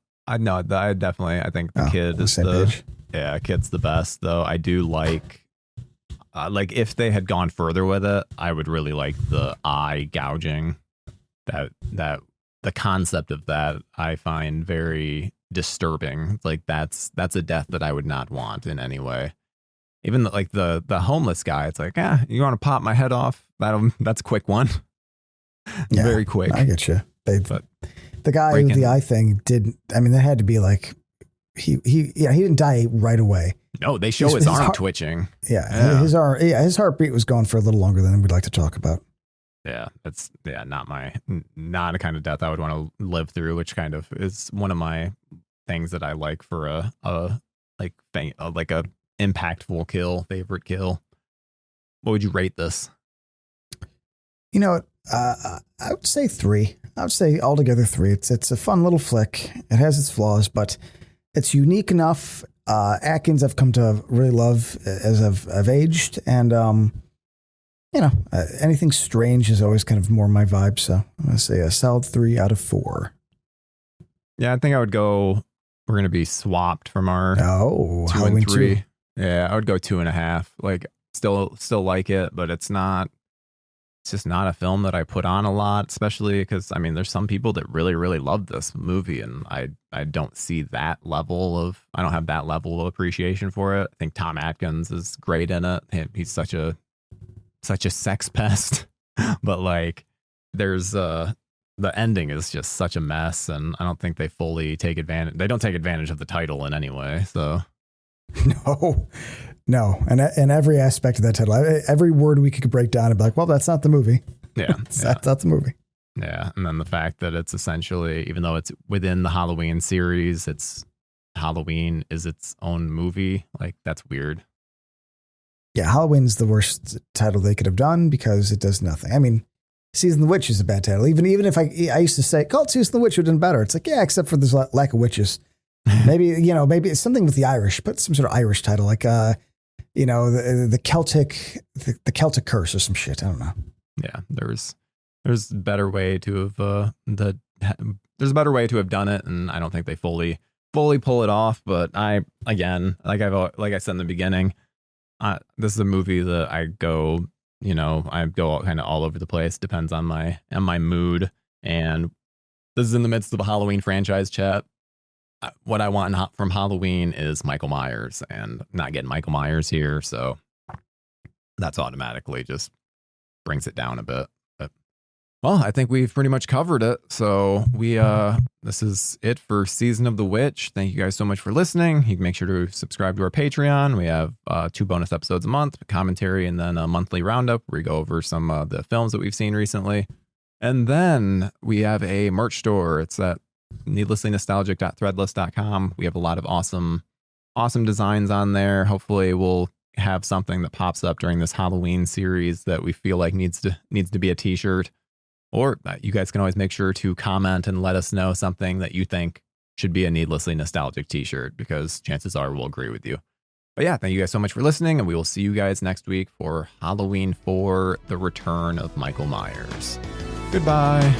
think the kid is kid's the best though. I do like if they had gone further with it, I would really like the eye gouging. That the concept of that I find very disturbing. Like that's a death that I would not want in any way. Even the homeless guy, it's like, you want to pop my head off? That's a quick one. Yeah, very quick. I get you. The guy with the eye thing that had to be like, he didn't die right away. No, they show his arm twitching. Yeah, his arm. Yeah, his heartbeat was going for a little longer than we'd like to talk about. Yeah, that's not a kind of death I would want to live through, which kind of is one of my things that I like for a impactful kill, favorite kill. What would you rate this? I would say 3. I would say altogether 3. It's a fun little flick. It has its flaws, but it's unique enough. Atkins I've come to really love as I've aged, and anything strange is always kind of more my vibe. So I'm going to say a solid 3 out of 4. Yeah, I think I would go. We're going to be swapped from our 2 and 3. 2. Yeah, I would go 2.5. Like, still like it, but it's just not a film that I put on a lot, especially because there's some people that really, really love this movie, and I don't see that level of, I don't have that level of appreciation for it. I think Tom Atkins is great in it. He's such a sex pest, but like there's the ending is just such a mess, and I don't think they fully take advantage. They don't take advantage of the title in any way. So no. And every aspect of that title, every word we could break down and be like, well, that's not the movie. Yeah. That's not the movie. Yeah. And then the fact that it's essentially, even though it's within the Halloween series, Halloween is its own movie. Like, that's weird. Yeah. Halloween's the worst title they could have done because it does nothing. Season of the Witch is a bad title. Even if I used to say, call it Season of the Witch would have done better. It's like, yeah, except for this lack of witches. Maybe it's something with the Irish, put some sort of Irish title, like, the Celtic curse or some shit. I don't know. Yeah. There's a better way to have, there's a better way to have done it. And I don't think they fully pull it off. But like I said in the beginning, this is a movie that I go kind of all over the place. Depends on my mood. And this is in the midst of a Halloween franchise chat. What I want from Halloween is Michael Myers, and not getting Michael Myers here. So that's automatically just brings it down a bit. But, well, I think we've pretty much covered it. So this is it for Season of the Witch. Thank you guys so much for listening. You can make sure to subscribe to our Patreon. We have 2 bonus episodes a month, commentary, and then a monthly roundup where we go over some of the films that we've seen recently. And then we have a merch store. It's at needlesslynostalgic.threadless.com. We have a lot of awesome designs on there. Hopefully we'll have something that pops up during this Halloween series that we feel like needs to be a t-shirt. Or you guys can always make sure to comment and let us know something that you think should be a Needlessly Nostalgic t-shirt, because chances are we'll agree with you. But yeah, thank you guys so much for listening, and we will see you guys next week for Halloween 4, The Return of Michael Myers. Goodbye.